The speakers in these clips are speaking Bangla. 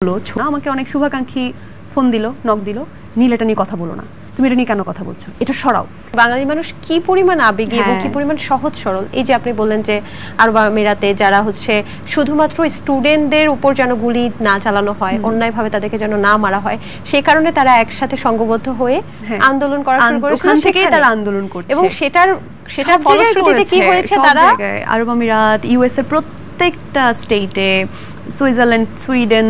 আমাকে অনেক শুভাকাঙ্ক্ষী ফোন দিল, নক দিল, নীল এটা নিয়ে কথা বলো না, তুমি এটা নিয়ে কেন কথা বলছো, এটা সরাও। বাঙালি মানুষ কি পরিমাণ আবেগী এবং কি পরিমাণ সহজ সরল। এই যে আপনি বললেন যে আরব আমিরাতে যারা হচ্ছে শুধুমাত্র স্টুডেন্টদের উপর যেন গুলি না চালানো হয়, অন্যায়ভাবে তাদেরকে যেন না মারা হয়, সেই কারণে তারা একসাথে সংঘবদ্ধ হয়ে আন্দোলন করা শুরু করেছিল। ওখান থেকেই তারা আন্দোলন করছে এবং সেটার ফলশ্রুতিতে কি হয়েছে, তারা আরব আমিরাত, ইউএস এর প্রত্যেকটা স্টেটে, সুইজারল্যান্ড, সুইডেন,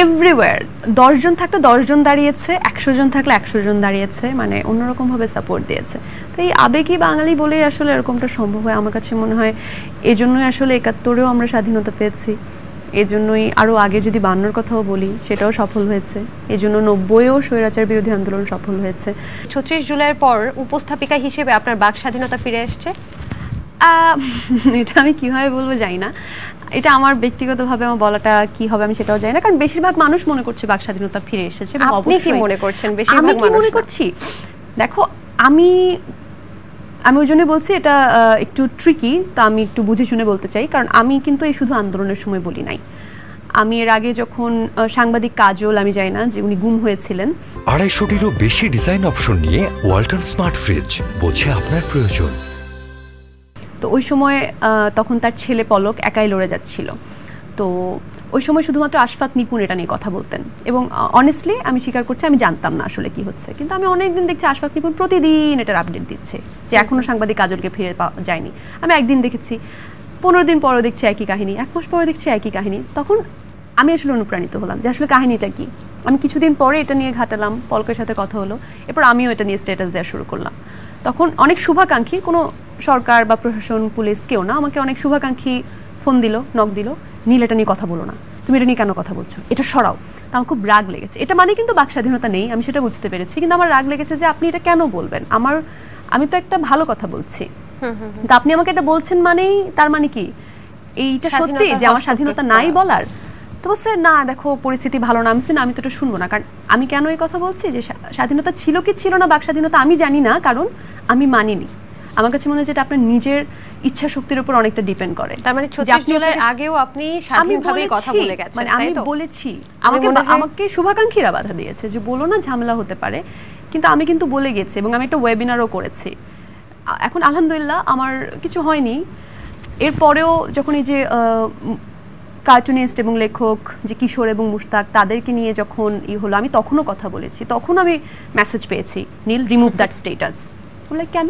এভরিওয়্যার 10 জন থাকলে 10 জন দাঁড়িয়েছে, 100 জন থাকলে 100 জন দাঁড়িয়েছে, মানে অন্যরকমভাবে সাপোর্ট দিয়েছে। তো এই আবেগী বাঙালি বলেই আসলে এরকমটা সম্ভব হয় আমার কাছে মনে হয়। এই জন্যই আসলে 71-এও আমরা স্বাধীনতা পেয়েছি, এই জন্যই আরও আগে যদি 52-র কথাও বলি সেটাও সফল হয়েছে, এই জন্য 90-এও স্বৈরাচার বিরোধী আন্দোলন সফল হয়েছে। 36 জুলাইয়ের পর উপস্থাপিকা হিসেবে আপনার বাক স্বাধীনতা ফিরে এসছে, এটা আমি কীভাবে বলবো জানি না, এটা আমার ব্যক্তিগতভাবে আমার বলাটা কি হবে আমি সেটাও জানি না, কারণ বেশিরভাগ মানুষ মনে করছে বাক স্বাধীনতা ফিরে এসেছে। আপনি কি মনে করছেন? বেশিরভাগ মানুষ মনে করছি, দেখো আমি ওই জন্য বলছি এটা একটু ট্রিকি, তা আমি একটু বুঝে শুনে বলতে চাই, কারণ আমি কিন্তু এই শুধু আন্দোলনের সময় বলি নাই। আমি এর আগে যখন সাংবাদিক কাজল, আমি জানি না যে উনি গুম হয়েছিলেন, 250-টিরও বেশি ডিজাইন অপশন নিয়ে ওয়ালটন স্মার্ট ফ্রিজ, বোঝে আপনার প্রয়োজন। তো ওই সময় তখন তার ছেলে পলক একাই লড়ে যাচ্ছিল, তো ওই সময় শুধুমাত্র আশফাক নিপুণ এটা নিয়ে কথা বলতেন, এবং অনেস্টলি আমি স্বীকার করছি আমি জানতাম না আসলে কি হচ্ছে, কিন্তু আমি অনেকদিন দেখছি আশফাক নিপুণ প্রতিদিন এটার আপডেট দিচ্ছে যে এখনও সাংবাদিক কাজলকে ফিরে পাওয়া যায়নি। আমি একদিন দেখেছি, 15 দিন পরও দেখছি একই কাহিনী, 1 মাস পরও দেখছি একই কাহিনী। তখন আমি আসলে অনুপ্রাণিত হলাম যে আসলে কাহিনীটা কি। আমি কিছুদিন পরে এটা নিয়ে ঘাটালাম, পলকের সাথে কথা হলো, এরপর আমিও এটা নিয়ে স্ট্যাটাস দেওয়া শুরু করলাম। তখন অনেক শুভাকাঙ্ক্ষী, কোনো সরকার বা প্রশাসন, পুলিশ, কেউ না, আমাকে অনেক শুভাকাঙ্ক্ষী ফোন দিল, নক দিল, নীল এটা নিয়ে কথা বলো না, তুমি এটা নিয়ে কেন কথা বলছো, এটা সরাও। তো আমার খুব রাগ লেগেছে। এটা মানে কিন্তু বাক স্বাধীনতা নেই, আমি সেটা বুঝতে পেরেছি, কিন্তু আমার রাগ লেগেছে যে আপনি এটা কেন বলবেন, আমি তো একটা ভালো কথা বলছি, তো আপনি আমাকে এটা বলছেন মানেই তার মানে কি এইটা সত্যি যে আমার স্বাধীনতা নাই বলার? তো বলছে না দেখো পরিস্থিতি ভালো না, আমি তো এটা শুনবো না। কারণ আমি কেন এই কথা বলছি যে স্বাধীনতা ছিল কি ছিল না বাক স্বাধীনতা আমি জানি না, কারণ আমি মানিনি। আমার কাছে মনে হয় যেটা আপনার নিজের ইচ্ছা শক্তির উপর অনেকটা ডিপেন্ড করে। তার মানে 36 জুলাইয়ের আগেও আপনি স্বাধীনভাবে কথা বলে গেছেন, মানে আমি বলেছি, আমাকে শুভাকাঙ্ক্ষীরা বাধা দিয়েছে যে বলো না, ঝামেলা হতে পারে, কিন্তু আমি কিন্তু বলে গেছি, এবং আমি একটা ওয়েবিনারও করেছি। এখন আলহামদুলিল্লাহ আমার কিছু হয়নি। এরপরেও যখন এই যে কার্টুনিস্ট এবং লেখক যে কিশোর এবং মুশতাক, তাদেরকে নিয়ে যখন হলো, আমি তখনও কথা বলেছি, তখন আমি মেসেজ পেয়েছি, নীল রিমুভ দ্যাট স্টেটাস। বলে কেন?